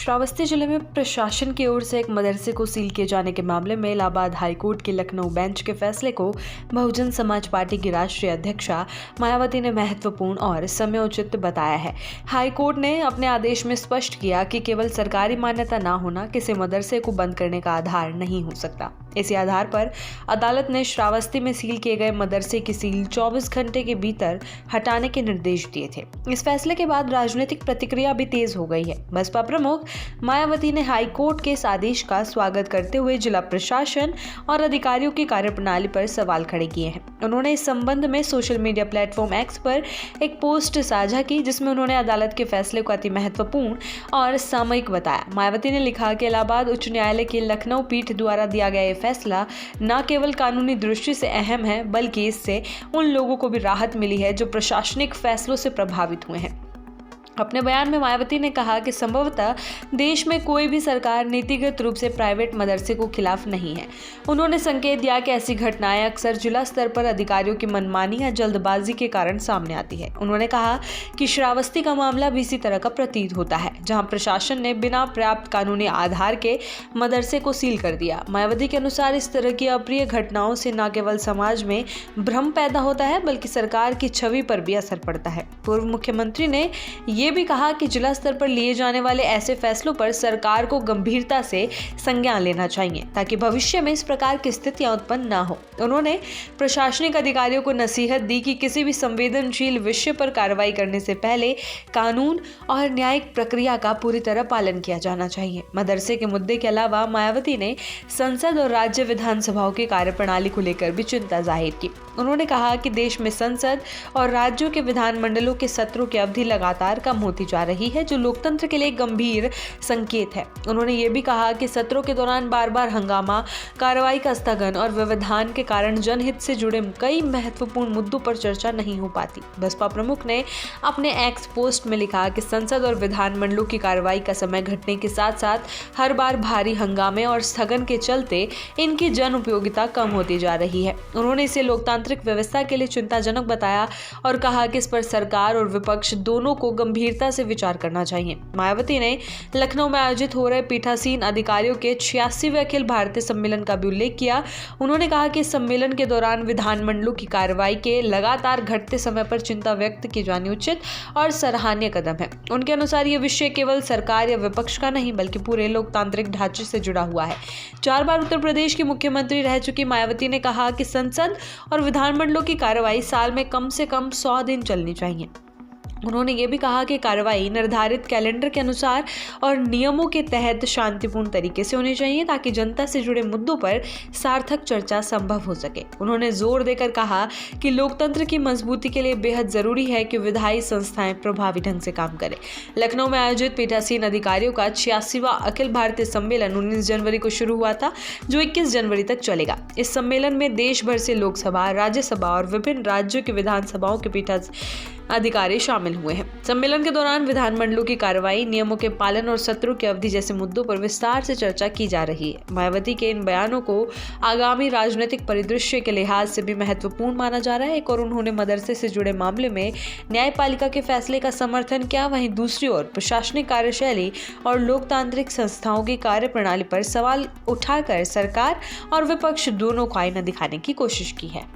श्रावस्ती जिले में प्रशासन की ओर से एक मदरसे को सील किए जाने के मामले में इलाहाबाद हाईकोर्ट के लखनऊ बेंच के फैसले को बहुजन समाज पार्टी की राष्ट्रीय अध्यक्षा मायावती ने महत्वपूर्ण और समयोचित बताया है। हाईकोर्ट ने अपने आदेश में स्पष्ट किया कि केवल सरकारी मान्यता न होना किसी मदरसे को बंद करने का आधार नहीं हो सकता। इसी आधार पर अदालत ने श्रावस्ती में सील किए गए मदरसे की सील 24 घंटे के भीतर हटाने के निर्देश दिए थे। इस फैसले के बाद राजनीतिक प्रतिक्रिया भी तेज हो गई है। बसपा प्रमुख मायावती ने हाईकोर्ट के इस आदेश का स्वागत करते हुए जिला प्रशासन और अधिकारियों की कार्यप्रणाली पर सवाल खड़े किए हैं। उन्होंने इस संबंध में सोशल मीडिया प्लेटफॉर्म एक्स पर एक पोस्ट साझा की, जिसमें उन्होंने अदालत के फैसले को अति महत्वपूर्ण और सामयिक बताया। मायावती ने लिखा कि इलाहाबाद उच्च न्यायालय की लखनऊ पीठ द्वारा दिया गया यह फैसला न केवल कानूनी दृष्टि से अहम है, बल्कि इससे उन लोगों को भी राहत मिली है जो प्रशासनिक फैसलों से प्रभावित हुए हैं। अपने बयान में मायावती ने कहा कि संभवतः देश में कोई भी सरकार नीतिगत रूप से प्राइवेट मदरसे को खिलाफ नहीं है। उन्होंने संकेत दिया कि ऐसी घटनाएं अक्सर जिला स्तर पर अधिकारियों की मनमानी या जल्दबाजी के कारण सामने आती है। उन्होंने कहा कि श्रावस्ती का मामला भी इसी तरह का प्रतीत होता है, जहां प्रशासन ने बिना पर्याप्त कानूनी आधार के मदरसे को सील कर दिया। मायावती के अनुसार इस तरह की अप्रिय घटनाओं से न केवल समाज में भ्रम पैदा होता है, बल्कि सरकार की छवि पर भी असर पड़ता है। पूर्व मुख्यमंत्री ने ये भी कहा कि जिला स्तर पर लिए जाने वाले ऐसे फैसलों पर सरकार को गंभीरता से संज्ञान लेना चाहिए, ताकि भविष्य में इस प्रकार की स्थितियां उत्पन्न न हो। उन्होंने प्रशासनिक अधिकारियों को नसीहत दी कि किसी भी संवेदनशील विषय पर कार्रवाई करने से पहले कानून और न्यायिक प्रक्रिया का पूरी तरह पालन किया जाना चाहिए। मदरसे के मुद्दे के अलावा मायावती ने संसद और राज्य विधानसभाओं की कार्यप्रणाली को लेकर भी चिंता जाहिर की। उन्होंने कहा कि देश में संसद और राज्यों के विधानमंडलों के सत्रों की अवधि लगातार कम होती जा रही है, जो लोकतंत्र के लिए गंभीर संकेत है। उन्होंने ये भी कहा कि सत्रों के दौरान बार बार हंगामा, कार्रवाई का स्थगन और व्यवधान के कारण जनहित से जुड़े कई महत्वपूर्ण मुद्दों पर चर्चा नहीं हो पाती। बसपा प्रमुख ने अपने एक्स पोस्ट में लिखा कि संसद और विधानमंडलों की कार्रवाई का समय घटने के साथ साथ हर बार भारी हंगामे और स्थगन के चलते इनकी जन उपयोगिता कम होती जा रही है। उन्होंने इसे लोकतांत्रिक व्यवस्था के लिए चिंताजनक बताया और कहा कि इस पर सरकार और विपक्ष दोनों को गंभीरता से विचार करना चाहिए। मायावती ने लखनऊ में आयोजित हो रहे पीठासीन अधिकारियों के 86वें अखिल भारतीय सम्मेलन का भी उल्लेख किया। उन्होंने कहा कि इस सम्मेलन के दौरान विधानमंडलों की कार्रवाई के लगातार घटते समय पर चिंता व्यक्त की जानी उचित और सराहनीय कदम है। उनके अनुसार यह विषय केवल सरकार या विपक्ष का नहीं, बल्कि पूरे लोकतांत्रिक ढांचे से जुड़ा हुआ है। 4 बार उत्तर प्रदेश की मुख्यमंत्री रह चुकी मायावती ने कहा कि संसद और विधानमंडलों की कार्रवाई साल में कम से कम 100 दिन चलनी चाहिए। उन्होंने ये भी कहा कि कार्रवाई निर्धारित कैलेंडर के अनुसार और नियमों के तहत शांतिपूर्ण तरीके से होनी चाहिए, ताकि जनता से जुड़े मुद्दों पर सार्थक चर्चा संभव हो सके। उन्होंने जोर देकर कहा कि लोकतंत्र की मजबूती के लिए बेहद जरूरी है कि विधायी संस्थाएं प्रभावी ढंग से काम करें। लखनऊ में आयोजित पीठासीन अधिकारियों का 86वां अखिल भारतीय सम्मेलन 19 जनवरी को शुरू हुआ था, जो 21 जनवरी तक चलेगा। इस सम्मेलन में देश भर से लोकसभा, राज्यसभा और विभिन्न राज्यों की विधानसभाओं के पीठासीन अधिकारी शामिल हुए हैं। सम्मेलन के दौरान विधानमंडलों की कार्रवाई, नियमों के पालन और सत्रों की अवधि जैसे मुद्दों पर विस्तार से चर्चा की जा रही है। मायावती के इन बयानों को आगामी राजनीतिक परिदृश्य के लिहाज से भी महत्वपूर्ण माना जा रहा है। एक और उन्होंने मदरसे से जुड़े मामले में न्यायपालिका के फैसले का समर्थन किया, वहीं दूसरी ओर प्रशासनिक कार्यशैली और लोकतांत्रिक संस्थाओं की कार्यप्रणाली पर सवाल उठाकर सरकार और विपक्ष दोनों को आईना दिखाने की कोशिश की है।